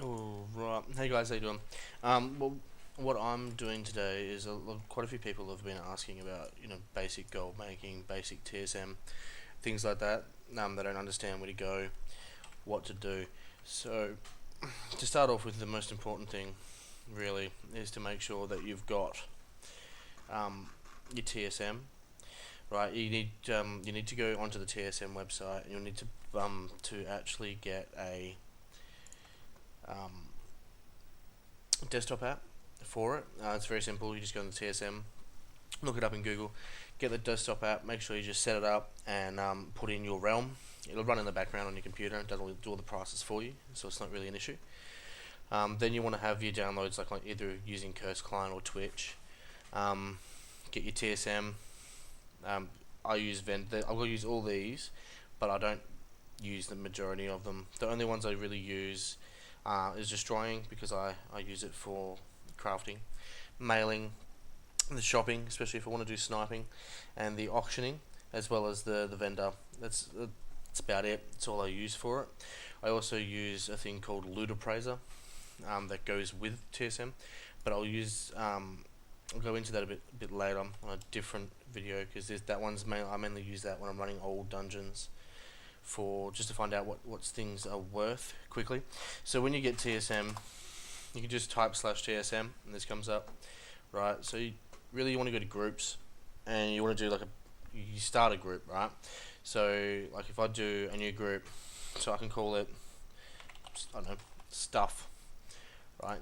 Right. Hey guys, how you doing? Well, what I'm doing today is quite a few people have been asking about, basic gold making, basic TSM, things like that. They don't understand where to go, what to do. So, to start off with, the most important thing, really, is to make sure that you've got your TSM. Right. You need to go onto the TSM website, and you'll need to actually get a um, desktop app for it. It's very simple. You just go on the TSM, look it up in Google, get the desktop app, make sure you just set it up and put in your realm. It'll run in the background on your computer and do all the prices for you, so it's not really an issue. Then you want to have your downloads like either using Curse Client or Twitch. Get your TSM. I will use all these, but I don't use the majority of them. The only ones I really use is destroying, because I use it for crafting, mailing, the shopping, especially if I want to do sniping, and the auctioning, as well as the vendor. That's about it. That's all I use for it. I also use a thing called Loot Appraiser that goes with TSM, but I'll go into that a bit later on a different video, because I mainly use that when I'm running old dungeons, for just to find out what things are worth quickly. So when you get TSM, you can just type /TSM and this comes up, right? So you want to go to groups, and you want to do you start a group, right? So like if I do a new group, so I can call it, I don't know, stuff, right?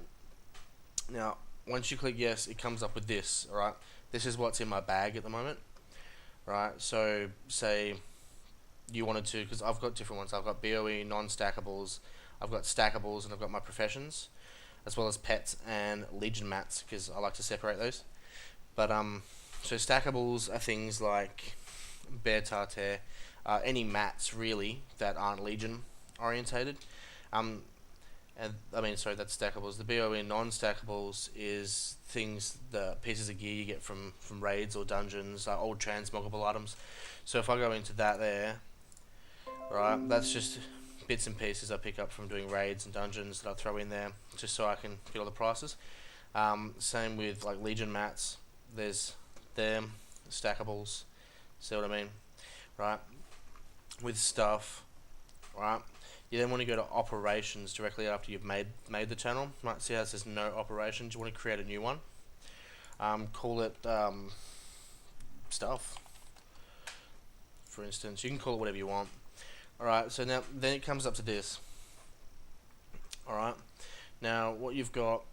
Now once you click yes, it comes up with this, right? This is what's in my bag at the moment, right? So say you wanted to, because I've got different ones. I've got BOE, non-stackables, I've got stackables, and I've got my professions, as well as pets and legion mats, because I like to separate those. But so stackables are things like bear tartare, any mats really that aren't legion orientated. That's stackables. The BOE non-stackables is things, the pieces of gear you get from raids or dungeons, old transmoggable items. So if I go into that there, right, that's just bits and pieces I pick up from doing raids and dungeons that I throw in there, just so I can get all the prices. Same with like legion mats. There's them, stackables. See what I mean, right? With stuff, right? You then want to go to operations directly after you've made the channel. Right, see how it says no operations? You want to create a new one. Call it stuff, for instance. You can call it whatever you want. Alright, so now then it comes up to this. Alright, now what you've got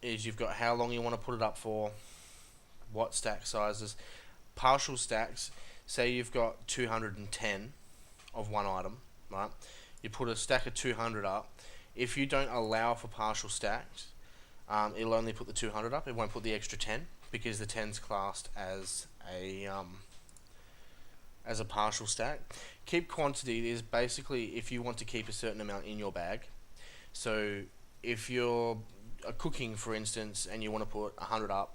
is you've got how long you want to put it up for, what stack sizes, partial stacks. Say you've got 210 of one item, right? You put a stack of 200 up. If you don't allow for partial stacks, it'll only put the 200 up. It won't put the extra 10, because the 10's classed as a partial stack. Keep quantity is basically if you want to keep a certain amount in your bag. So if you're cooking, for instance, and you want to put 100 up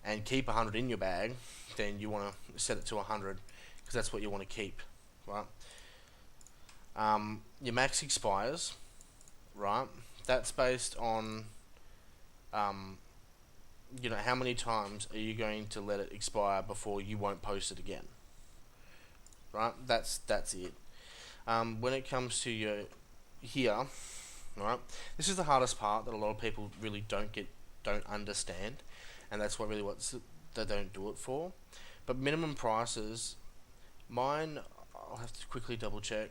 and keep 100 in your bag, then you want to set it to 100, because that's what you want to keep, right? Your max expires, right? That's based on how many times are you going to let it expire before you won't post it again, right? That's it. When it comes to your here, right, this is the hardest part that a lot of people really don't understand, and that's what they don't do it for. But minimum prices, mine, I'll have to quickly double check.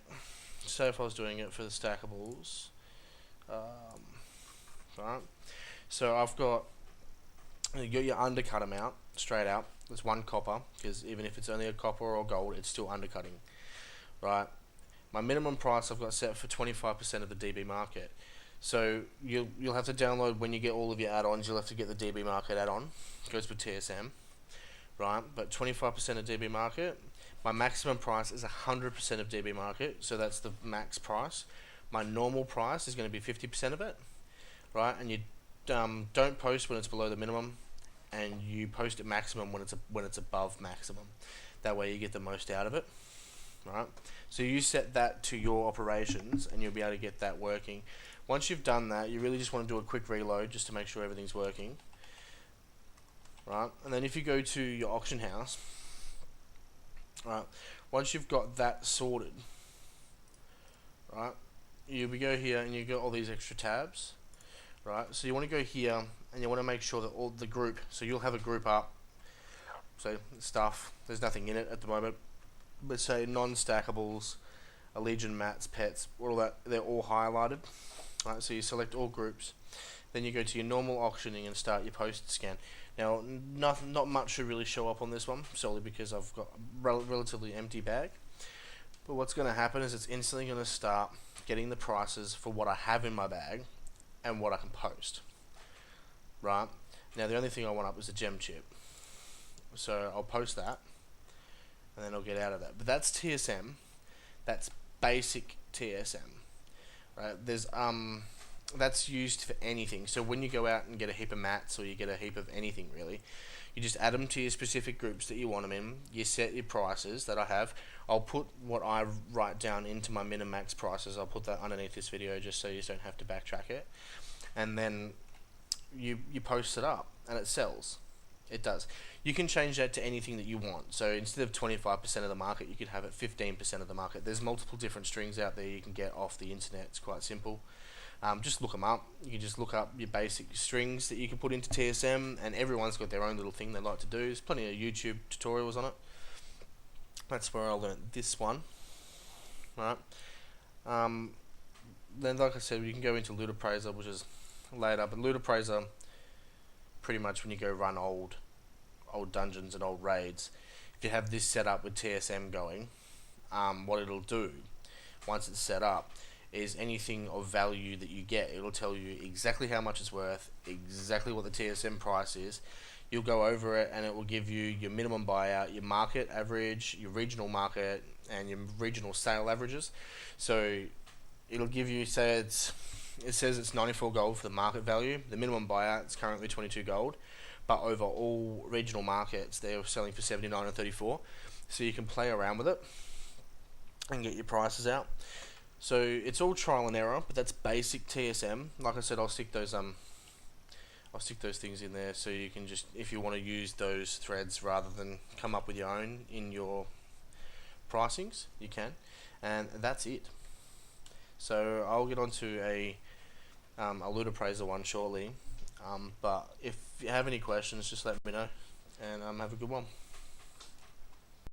So if I was doing it for the stackables, right, so I've got, you got your undercut amount straight out. There's 1 copper, because even if it's only a copper or gold, it's still undercutting, right? My minimum price I've got set for 25% of the Dbmarket. So you'll have to download, when you get all of your add-ons, you'll have to get the Dbmarket add-on. It goes with TSM, right? But 25% of Dbmarket. My maximum price is 100% of Dbmarket, so that's the max price. My normal price is going to be 50% of it, right? And you don't post when it's below the minimum, and you post at maximum when it's above maximum. That way you get the most out of it, right? So you set that to your operations and you'll be able to get that working. Once you've done that, you really just want to do a quick reload just to make sure everything's working, right? And then if you go to your auction house, right, once you've got that sorted, right, you go here and you got all these extra tabs, right? So you want to go here and you want to make sure that all the group, so you'll have a group up, so stuff, there's nothing in it at the moment, but say non-stackables, Allegiant mats, pets, all that, they're all highlighted, right? So you select all groups, then you go to your normal auctioning and start your post scan. Now, not much should really show up on this one, solely because I've got a relatively empty bag. But what's going to happen is it's instantly going to start getting the prices for what I have in my bag and what I can post. Right? Now, the only thing I want up is a gem chip. So I'll post that, and then I'll get out of that. But that's TSM. That's basic TSM. Right? There's that's used for anything. So when you go out and get a heap of mats or you get a heap of anything really, you just add them to your specific groups that you want them in. You set your prices that I have. I'll put what I write down into my min and max prices. I'll put that underneath this video just so you don't have to backtrack it. And then you post it up and it sells. It does. You can change that to anything that you want. So instead of 25% of the market, you could have it 15% of the market. There's multiple different strings out there you can get off the internet. It's quite simple. Just look them up. You can just look up your basic strings that you can put into TSM, and everyone's got their own little thing they like to do. There's plenty of YouTube tutorials on it. That's where I learned this one. Right. Then, like I said, you can go into Loot Appraiser, which is later. But Loot Appraiser, pretty much when you go run old dungeons and old raids, if you have this set up with TSM going, what it'll do once it's set up is anything of value that you get, it'll tell you exactly how much it's worth, exactly what the TSM price is. You'll go over it and it will give you your minimum buyout, your market average, your regional market, and your regional sale averages. So it'll give you, say it says it's 94 gold for the market value. The minimum buyout is currently 22 gold, but over all regional markets they're selling for 79 and 34. So you can play around with it and get your prices out. So it's all trial and error, but that's basic TSM. Like I said, I'll stick those things in there so you can just, if you want to use those threads rather than come up with your own in your pricings, you can. And that's it. So I'll get onto a Loot Appraiser one shortly. But if you have any questions, just let me know, and have a good one.